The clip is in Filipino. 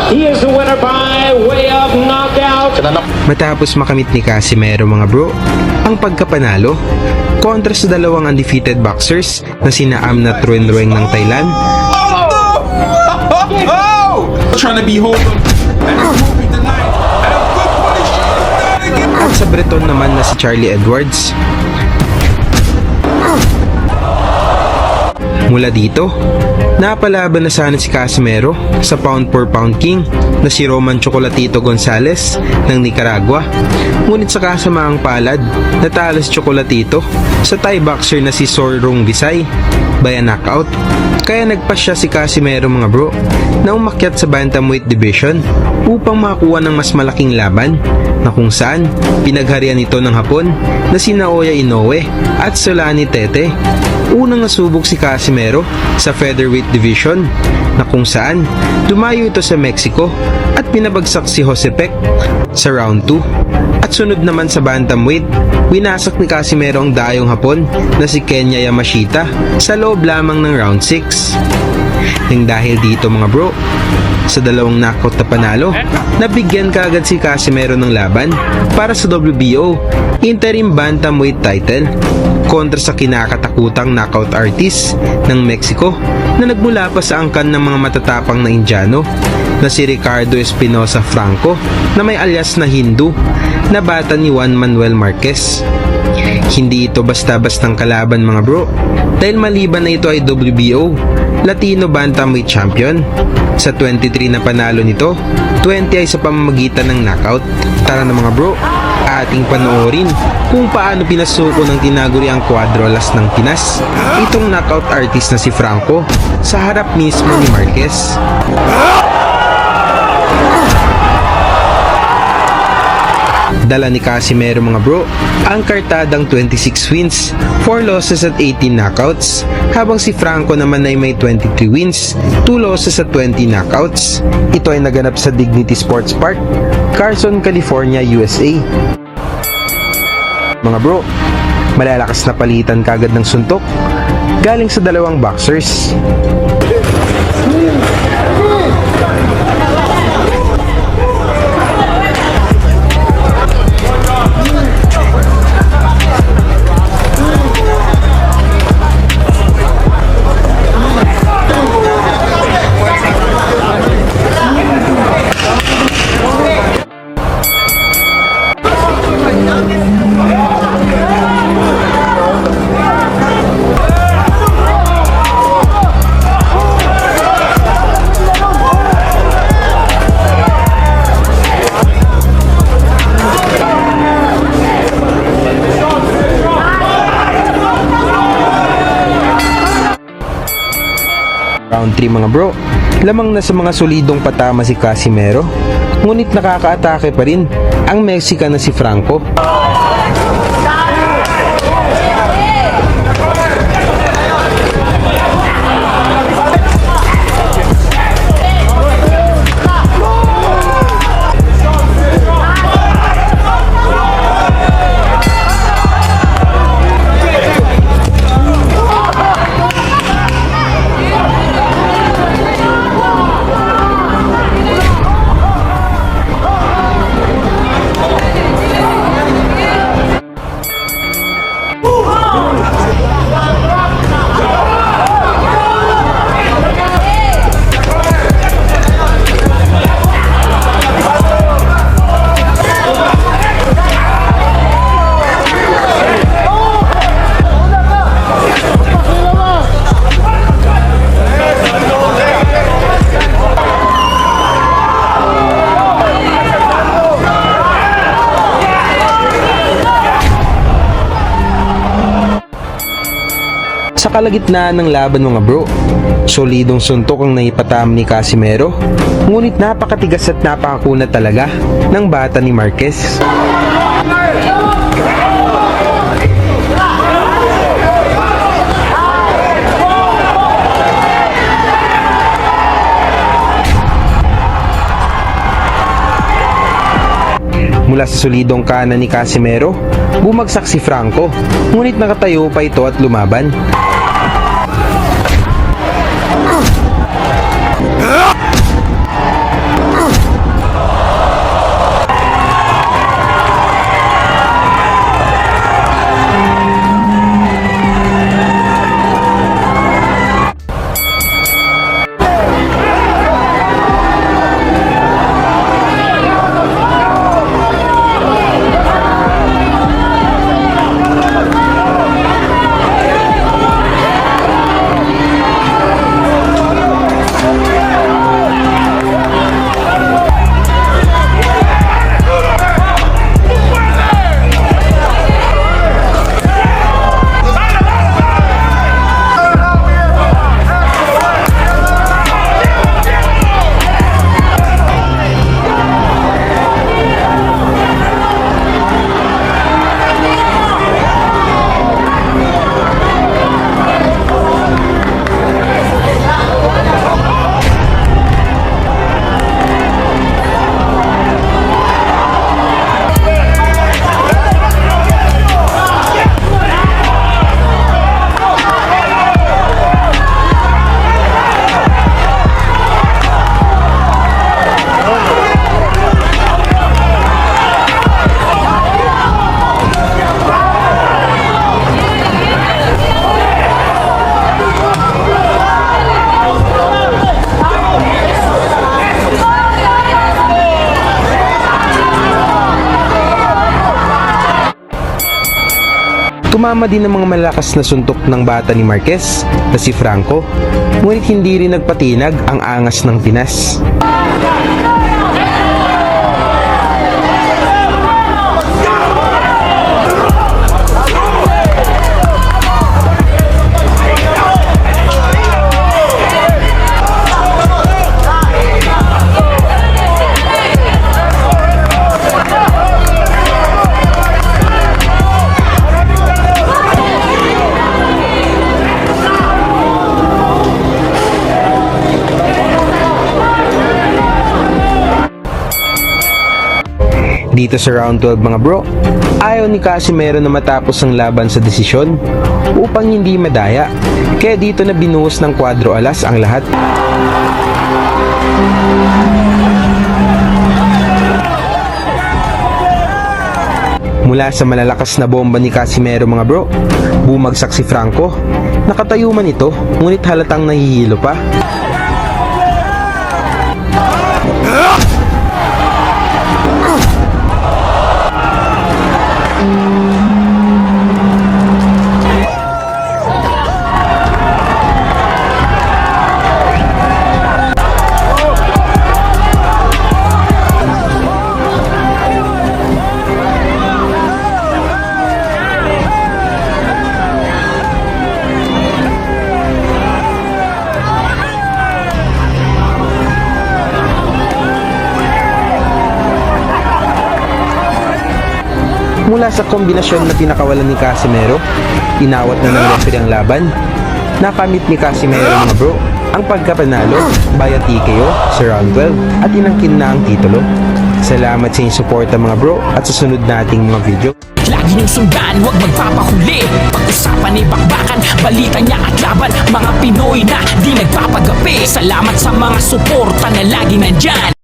He is the winner by way of knockout. Matapos makamit ni Casimero mga bro ang pagkapanalo kontra sa dalawang undefeated boxers na sina Amnat Ruenrueng ng Thailand Trying to be home. at sa Breton naman na si Charlie Edwards. Mula dito, napalaban na sana si Casimero sa pound for pound king na si Roman Chocolatito Gonzalez ng Nicaragua. Ngunit sa kasamaang palad, natalo si Chocolatito sa Thai boxer na si Sorrong Visay by a knockout. Kaya nagpasya si Casimero mga bro na umakyat sa bantamweight division upang makakuha ng mas malaking laban na kung saan pinagharian ito ng Hapon na si Naoya Inoue at Solani Tete. Unang nasubok si Casimero sa featherweight division na kung saan dumayo ito sa Mexico at pinabagsak si Josepec sa round 2. At sunod naman sa bantamweight, winasak ni Casimero ang dayong Hapon na si Kenya Yamashita sa loob lamang ng round 6. Nang dahil dito mga bro, sa dalawang knockout na panalo, nabigyan kaagad si Casimero ng laban para sa WBO interim bantamweight title kontra sa kinakatakutang knockout artist ng Mexico na nagmula pa sa angkan ng mga matatapang na Indiano na si Ricardo Espinosa Franco na may alias na Hindu na bata ni Juan Manuel Marquez. Hindi ito basta-bastang kalaban mga bro dahil maliban na ito ay WBO Latino Bantamweight Champion. Sa 23 na panalo nito, 20 ay sa pamamagitan ng knockout. Tara na mga bro, ating panoorin kung paano pinasuko ng tinaguriang Quadrolas ng Pinas itong knockout artist na si Franco sa harap mismo ni Marquez. Dala ni Casimero mga bro ang kartadang 26 wins, 4 losses at 18 knockouts, habang si Franco naman ay may 23 wins, 2 losses at 20 knockouts. Ito ay naganap sa Dignity Sports Park, Carson, California, USA. Mga bro, malalakas na palitan kagad ng suntok galing sa dalawang boxers. Round 3 mga bro, lamang na sa mga solidong patama si Casimero, ngunit nakakaatake pa rin ang Mexican na si Franco. Sa kalagitnaan ng laban mga bro, solidong suntok ang naipatam ni Casimero, ngunit napakatigas at napakakunat talaga ng bata ni Marquez. Mula sa solidong kanan ni Casimero, bumagsak si Franco, ngunit nakatayo pa ito at lumaban. Tumama din ang mga malakas na suntok ng bata ni Marquez na si Franco, ngunit hindi rin nagpatinag ang angas ng Pinas. Dito sa round 12 mga bro, ayaw ni Casimero na matapos ang laban sa desisyon upang hindi madaya. Kaya dito na binuhos ng kwadro alas ang lahat. Mula sa malalakas na bomba ni Casimero mga bro, bumagsak si Franco. Nakatayo man ito, ngunit halatang nahihilo pa. Mula sa kombinasyon na pinakawalan ni Casimero, inawat na ng referee ang laban. Nakamit ni Casimero mga bro ang pagkapanalo via TKO sa round 12 at inangkin na ang titulo. Salamat sa inyong suporta mga bro at sa sunod nating mga video. Lagi niyong sundan, huwag magpapahuli. Pag-usapan ay bakbakan, balita niya at laban. Mga Pinoy na di nagpapagapi. Salamat sa mga suporta na lagi nandyan.